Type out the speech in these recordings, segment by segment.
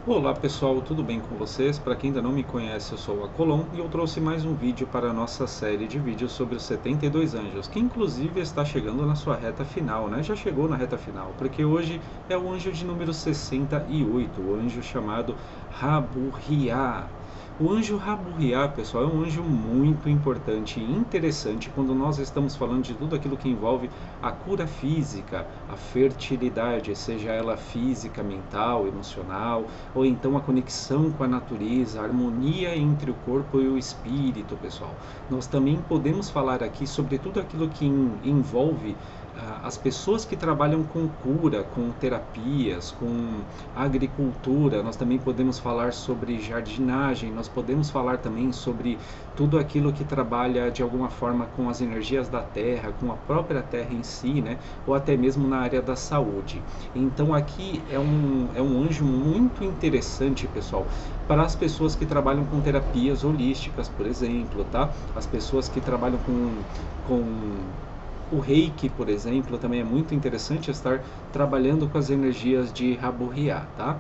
Olá pessoal, tudo bem com vocês? Para quem ainda não me conhece, eu sou o Acolon e eu trouxe mais um vídeo para a nossa série de vídeos sobre os 72 anjos, que inclusive está chegando na sua reta final, né? Já chegou na reta final, porque hoje é o anjo de número 68, o anjo chamado Raburriá. O anjo Raburriá, pessoal, é um anjo muito importante e interessante quando nós estamos falando de tudo aquilo que envolve a cura física, a fertilidade, seja ela física, mental, emocional, ou então a conexão com a natureza, a harmonia entre o corpo e o espírito, pessoal. Nós também podemos falar aqui sobre tudo aquilo que envolve as pessoas que trabalham com cura, com terapias, com agricultura. Nós também podemos falar sobre jardinagem, nós podemos falar também sobre tudo aquilo que trabalha de alguma forma com as energias da terra, com a própria terra em si, né? Ou até mesmo na área da saúde. Então aqui é um anjo muito interessante, pessoal, para as pessoas que trabalham com terapias holísticas, por exemplo, tá? As pessoas que trabalham com o reiki, por exemplo, também é muito interessante estar trabalhando com as energias de Raburriá, tá?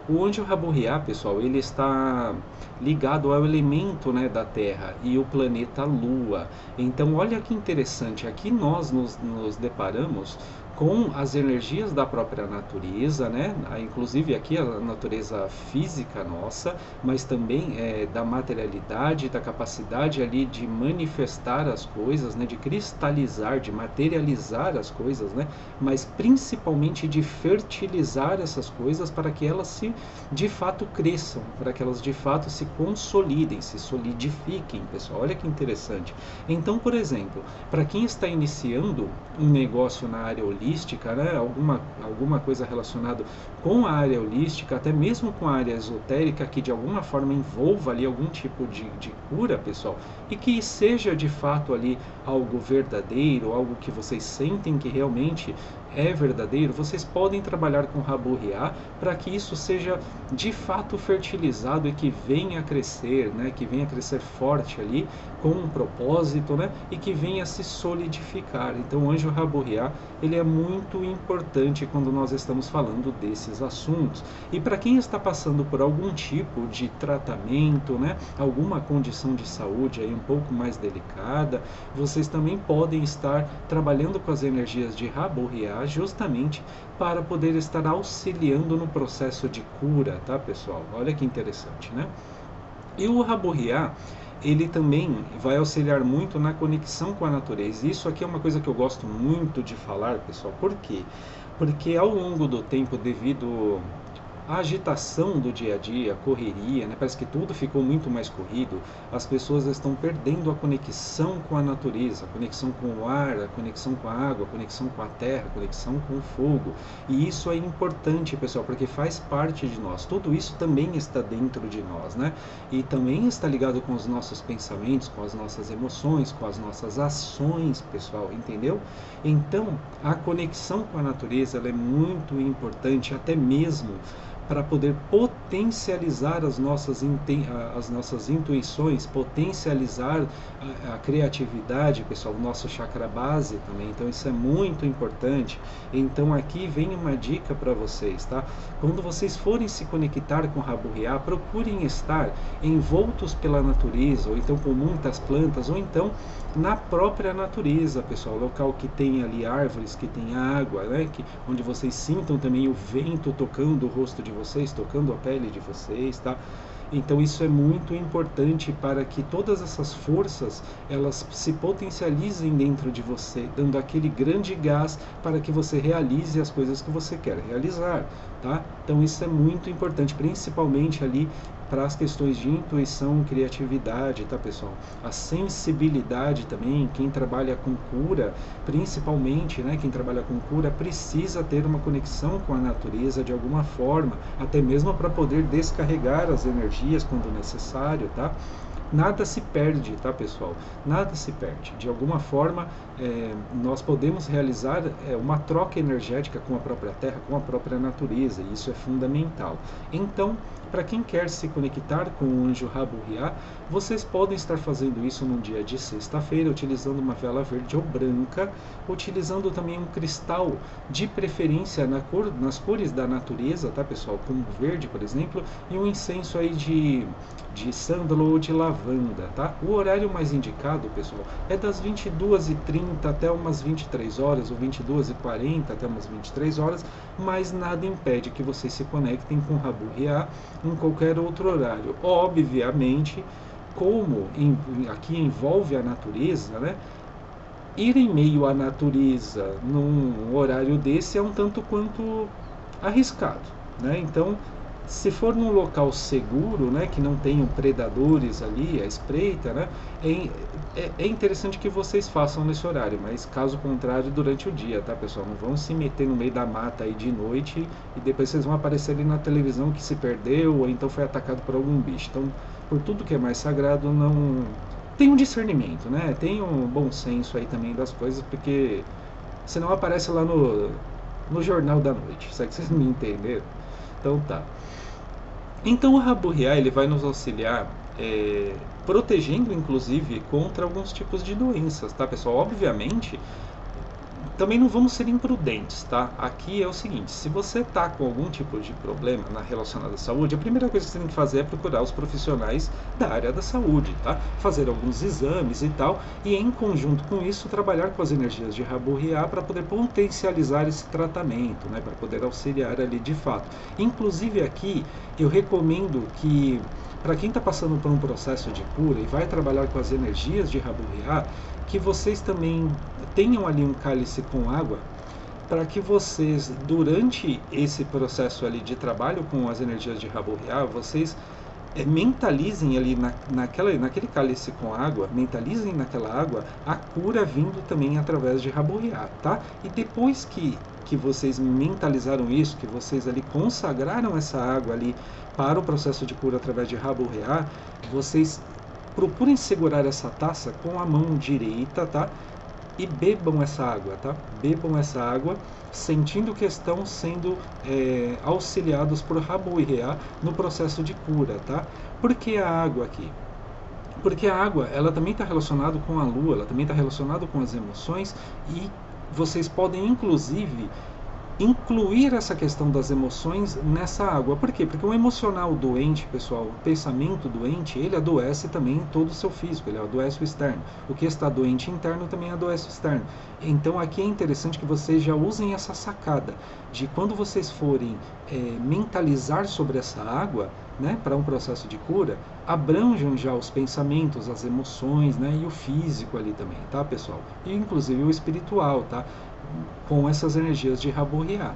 O anjo Raburriá, pessoal, ele está ligado ao elemento, né, da Terra e o planeta Lua. Então, olha que interessante, aqui nós nos deparamos com as energias da própria natureza, né? Inclusive aqui a natureza física nossa, mas também da materialidade, da capacidade ali de manifestar as coisas, né? De cristalizar, de materializar as coisas, né? Mas principalmente de fertilizar essas coisas para que elas se de fato cresçam, para que elas de fato se consolidem, se solidifiquem, pessoal. Olha que interessante. Então, por exemplo, para quem está iniciando um negócio na área holística, né, alguma coisa relacionada com a área holística, até mesmo com a área esotérica, que de alguma forma envolva ali algum tipo de cura, pessoal, e que seja de fato ali algo verdadeiro, algo que vocês sentem que realmente é verdadeiro, vocês podem trabalhar com Raburriá para que isso seja de fato fertilizado e que venha a crescer, né? Que venha a crescer forte ali com um propósito, né? E que venha a se solidificar. Então, o anjo Raburriá, ele é muito importante quando nós estamos falando desses assuntos. E para quem está passando por algum tipo de tratamento, né? Alguma condição de saúde aí um pouco mais delicada, vocês também podem estar trabalhando com as energias de Raburriá justamente para poder estar auxiliando no processo de cura, tá, pessoal? Olha que interessante, né? E o Raburriá, ele também vai auxiliar muito na conexão com a natureza. Isso aqui é uma coisa que eu gosto muito de falar, pessoal. Por quê? Porque ao longo do tempo, devido a agitação do dia a dia, a correria, né? Parece que tudo ficou muito mais corrido. As pessoas estão perdendo a conexão com a natureza, a conexão com o ar, a conexão com a água, a conexão com a terra, a conexão com o fogo. E isso é importante, pessoal, porque faz parte de nós. Tudo isso também está dentro de nós, né? E também está ligado com os nossos pensamentos, com as nossas emoções, com as nossas ações, pessoal, entendeu? Então, a conexão com a natureza ela é muito importante, até mesmo para poder potencializar as nossas intuições, potencializar a criatividade, pessoal, o nosso chakra base também. Então isso é muito importante. Então aqui vem uma dica para vocês, tá? Quando vocês forem se conectar com Raburriá, procurem estar envoltos pela natureza, ou então com muitas plantas, ou então na própria natureza, pessoal, local que tem ali árvores, que tem água, né? Onde vocês sintam também o vento tocando o rosto de vocês, tocando a pele de vocês, tá? Então isso é muito importante para que todas essas forças elas se potencializem dentro de você, dando aquele grande gás para que você realize as coisas que você quer realizar, tá? Então isso é muito importante, principalmente ali para as questões de intuição, criatividade, tá, pessoal? A sensibilidade também, quem trabalha com cura, principalmente, né, quem trabalha com cura precisa ter uma conexão com a natureza de alguma forma, até mesmo para poder descarregar as energias quando necessário, tá? nada se perde, tá, pessoal? Nada se perde. De alguma forma, nós podemos realizar uma troca energética com a própria Terra, com a própria natureza, e isso é fundamental. Então, para quem quer se conectar com o anjo Rabu-Riá, vocês podem estar fazendo isso num dia de sexta-feira, utilizando uma vela verde ou branca, utilizando também um cristal, de preferência nas cores da natureza, tá, pessoal? Como verde, por exemplo, e um incenso aí de sândalo ou de lavanda, tá? O horário mais indicado, pessoal, é das 22h30 até umas 23 horas, ou 22h40 até umas 23 horas, mas nada impede que vocês se conectem com Rabu-Riá em qualquer outro horário. Obviamente, como aqui envolve a natureza, né? Ir em meio à natureza num horário desse é um tanto quanto arriscado, né? Então, se for num local seguro, né, que não tenham predadores ali à espreita, né, é interessante que vocês façam nesse horário, mas caso contrário, durante o dia, tá, pessoal? Não vão se meter no meio da mata aí de noite e depois vocês vão aparecer ali na televisão que se perdeu ou então foi atacado por algum bicho. Então, por tudo que é mais sagrado, não tem um discernimento, né? Tem um bom senso aí também das coisas, porque senão aparece lá no Jornal da Noite, sabe que vocês me entenderam? Então tá. Então o Rabu-Riá ele vai nos auxiliar protegendo inclusive contra alguns tipos de doenças, tá, pessoal? Obviamente, também não vamos ser imprudentes, tá? Aqui é o seguinte, se você tá com algum tipo de problema relacionado à saúde, a primeira coisa que você tem que fazer é procurar os profissionais da área da saúde, tá? Fazer alguns exames e tal, e em conjunto com isso, trabalhar com as energias de Rabu-Riá para poder potencializar esse tratamento, né? Para poder auxiliar ali de fato. Inclusive aqui, eu recomendo que para quem está passando por um processo de cura e vai trabalhar com as energias de Rabu-Riá, que vocês também tenham ali um cálice com água, para que vocês, durante esse processo ali de trabalho com as energias de Rabu-Riá, vocês mentalizem ali naquele cálice com água, mentalizem naquela água a cura vindo também através de Rabu-Riá, tá? E depois que vocês mentalizaram isso, que vocês ali consagraram essa água ali para o processo de cura através de Rabu-Riá, vocês procurem segurar essa taça com a mão direita, tá? E bebam essa água, tá? Bebam essa água, sentindo que estão sendo auxiliados por Rabu-Riá no processo de cura, tá? Por que a água aqui? Porque a água, ela também está relacionada com a lua, ela também está relacionada com as emoções e vocês podem, inclusive, incluir essa questão das emoções nessa água. Por quê? Porque o emocional doente, pessoal, o pensamento doente, ele adoece também todo o seu físico, ele adoece o externo. O que está doente interno também adoece o externo. Então aqui é interessante que vocês já usem essa sacada de quando vocês forem mentalizar sobre essa água, né, para um processo de cura, abranjam já os pensamentos, as emoções, né, e o físico ali também, tá, pessoal? E inclusive o espiritual, tá? Com essas energias de Rabu-Riá.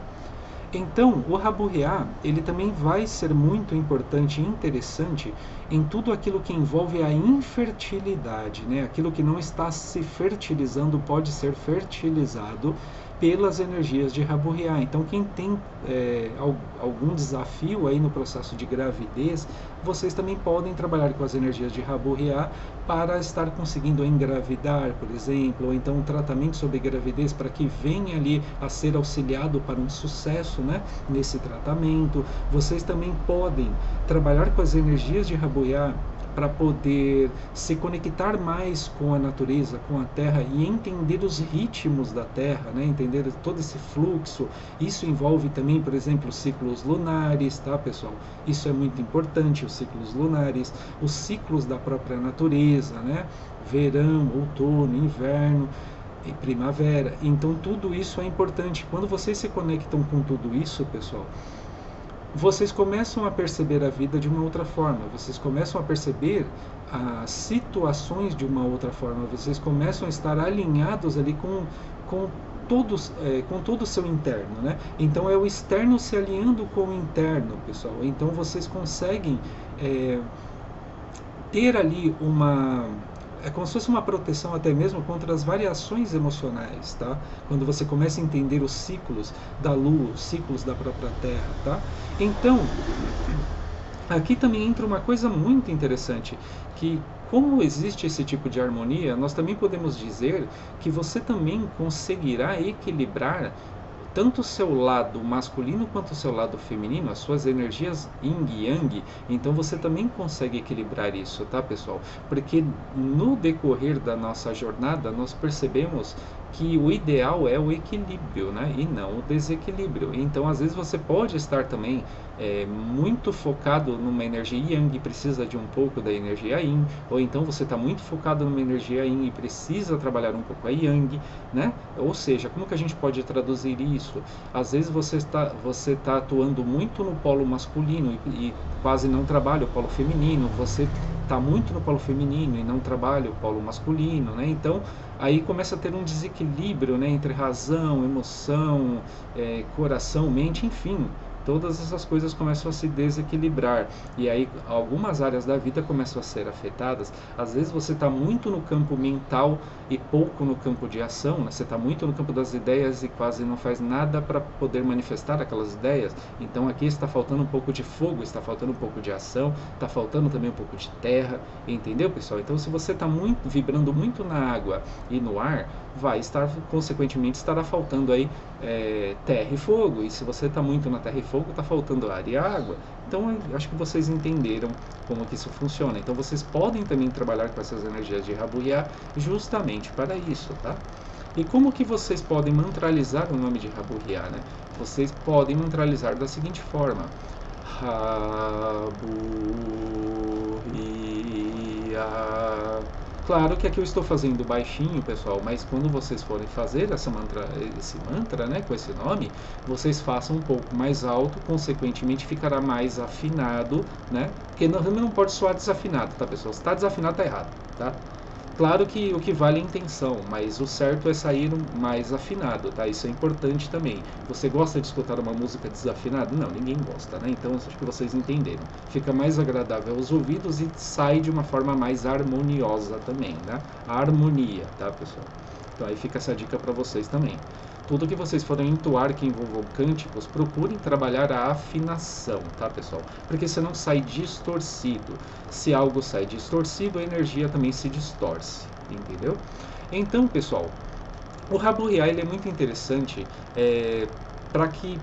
Então, o Rabu-Riá, ele também vai ser muito importante e interessante em tudo aquilo que envolve a infertilidade, né? Aquilo que não está se fertilizando pode ser fertilizado pelas energias de Rabu-Riá. Então, quem tem algum desafio aí no processo de gravidez, vocês também podem trabalhar com as energias de Rabu-Riá para estar conseguindo engravidar, por exemplo, ou então um tratamento sobre gravidez para que venha ali a ser auxiliado para um sucesso, né, nesse tratamento. Vocês também podem trabalhar com as energias de Rabu-Riá para poder se conectar mais com a natureza, com a Terra e entender os ritmos da Terra, né? Entender todo esse fluxo. Isso envolve também, por exemplo, os ciclos lunares, tá, pessoal? Isso é muito importante, os ciclos lunares, os ciclos da própria natureza, né? Verão, outono, inverno e primavera. Então tudo isso é importante. Quando vocês se conectam com tudo isso, pessoal, vocês começam a perceber a vida de uma outra forma, vocês começam a perceber as situações de uma outra forma, vocês começam a estar alinhados ali com todo o seu interno, né? Então é o externo se alinhando com o interno, pessoal. Então vocês conseguem ter ali é como se fosse uma proteção até mesmo contra as variações emocionais, tá? Quando você começa a entender os ciclos da Lua, os ciclos da própria Terra, tá? Então, aqui também entra uma coisa muito interessante, que como existe esse tipo de harmonia, nós também podemos dizer que você também conseguirá equilibrar tanto o seu lado masculino quanto o seu lado feminino, as suas energias yin e yang, então você também consegue equilibrar isso, tá, pessoal? Porque no decorrer da nossa jornada nós percebemos que o ideal é o equilíbrio, né? E não o desequilíbrio. Então, às vezes você pode estar também muito focado numa energia yang e precisa de um pouco da energia yin, ou então você está muito focado numa energia yin e precisa trabalhar um pouco a yang, né? Ou seja, como que a gente pode traduzir isso? Às vezes você está atuando muito no polo masculino e quase não trabalha o polo feminino, você está muito no polo feminino e não trabalha o polo masculino, né? Então, aí começa a ter um desequilíbrio, né, entre razão, emoção, coração, mente, enfim. Todas essas coisas começam a se desequilibrar e aí algumas áreas da vida começam a ser afetadas. Às vezes você está muito no campo mental e pouco no campo de ação, né? Você está muito no campo das ideias e quase não faz nada para poder manifestar aquelas ideias. Então aqui está faltando um pouco de fogo, está faltando um pouco de ação, está faltando também um pouco de terra, entendeu, pessoal? Então se você está vibrando muito na água e no ar, vai estar, consequentemente, estará faltando aí terra e fogo. E se você está muito na terra e fogo, está faltando ar e água. Então, eu acho que vocês entenderam como que isso funciona. Então, vocês podem também trabalhar com essas energias de Rabuya justamente para isso, tá? E como que vocês podem mantralizar o nome de Rabuya, né? Vocês podem mantralizar da seguinte forma: Rabuya. Claro que aqui eu estou fazendo baixinho, pessoal, mas quando vocês forem fazer esse mantra, né, com esse nome, vocês façam um pouco mais alto, consequentemente ficará mais afinado, né? Porque não pode soar desafinado, tá, pessoal? Se está desafinado, tá errado, tá? Claro que o que vale é a intenção, mas o certo é sair mais afinado, tá? Isso é importante também. Você gosta de escutar uma música desafinada? Não, ninguém gosta, né? Então acho que vocês entenderam. Fica mais agradável aos ouvidos e sai de uma forma mais harmoniosa também, né? A harmonia, tá, pessoal? Então aí fica essa dica para vocês também. Tudo que vocês forem entoar que envolvam cânticos, procurem trabalhar a afinação, tá, pessoal? Porque você não sai distorcido. Se algo sai distorcido, a energia também se distorce, entendeu? Então, pessoal, o Rabuya ele é muito interessante para que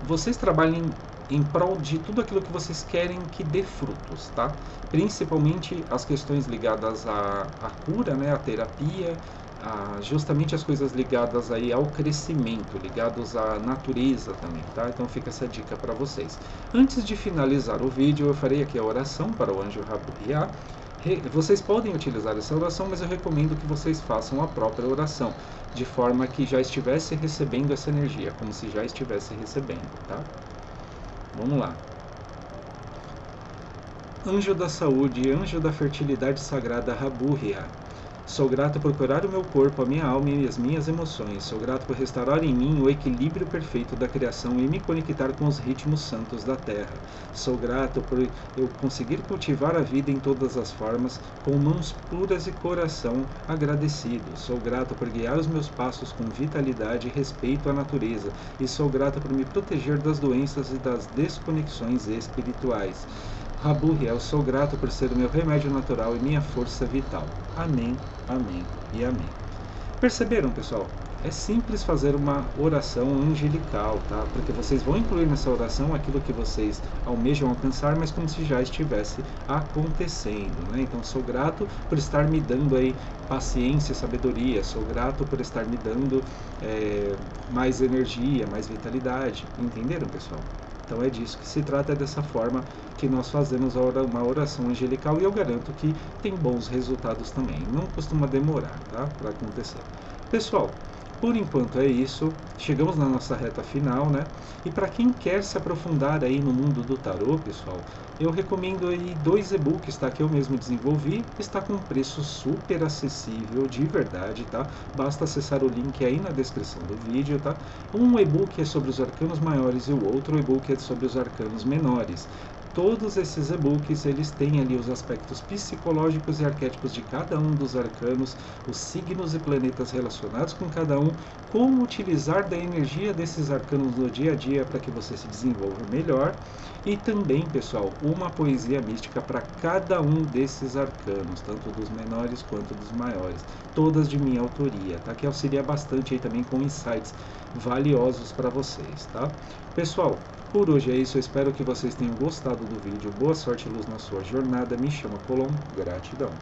vocês trabalhem em prol de tudo aquilo que vocês querem que dê frutos, tá? Principalmente as questões ligadas à cura, né, à terapia, justamente as coisas ligadas aí ao crescimento, ligados à natureza também, tá? Então fica essa dica para vocês. Antes de finalizar o vídeo, eu farei aqui a oração para o anjo Rabuya. Vocês podem utilizar essa oração, mas eu recomendo que vocês façam a própria oração, de forma que já estivesse recebendo essa energia, como se já estivesse recebendo, tá? Vamos lá. Anjo da saúde, anjo da fertilidade sagrada Rabuya. Sou grato por curar o meu corpo, a minha alma e as minhas emoções. Sou grato por restaurar em mim o equilíbrio perfeito da criação e me conectar com os ritmos santos da terra. Sou grato por eu conseguir cultivar a vida em todas as formas, com mãos puras e coração agradecido. Sou grato por guiar os meus passos com vitalidade e respeito à natureza. E sou grato por me proteger das doenças e das desconexões espirituais. Rabuya, eu sou grato por ser o meu remédio natural e minha força vital. Amém, amém e amém. Perceberam, pessoal? É simples fazer uma oração angelical, tá? Porque vocês vão incluir nessa oração aquilo que vocês almejam alcançar, mas como se já estivesse acontecendo, né? Então, sou grato por estar me dando aí paciência e sabedoria. Sou grato por estar me dando mais energia, mais vitalidade. Entenderam, pessoal? Então é disso que se trata, é dessa forma que nós fazemos uma oração angelical e eu garanto que tem bons resultados também. Não costuma demorar, tá? Para acontecer. Pessoal, por enquanto é isso. Chegamos na nossa reta final, né? E para quem quer se aprofundar aí no mundo do tarô, pessoal, eu recomendo aí 2 e-books, tá? Que eu mesmo desenvolvi. Está com um preço super acessível, de verdade, tá? Basta acessar o link aí na descrição do vídeo, tá? Um e-book é sobre os arcanos maiores e o outro e-book é sobre os arcanos menores. todos esses e-books, eles têm ali os aspectos psicológicos e arquétipos de cada um dos arcanos, os signos e planetas relacionados com cada um, como utilizar da energia desses arcanos no dia a dia para que você se desenvolva melhor, e também, pessoal, uma poesia mística para cada um desses arcanos, tanto dos menores quanto dos maiores, todas de minha autoria, tá? Que auxilia bastante aí também com insights valiosos para vocês, tá? Pessoal, por hoje é isso, eu espero que vocês tenham gostado do vídeo. Boa sorte e luz na sua jornada. Me chama Colom, gratidão.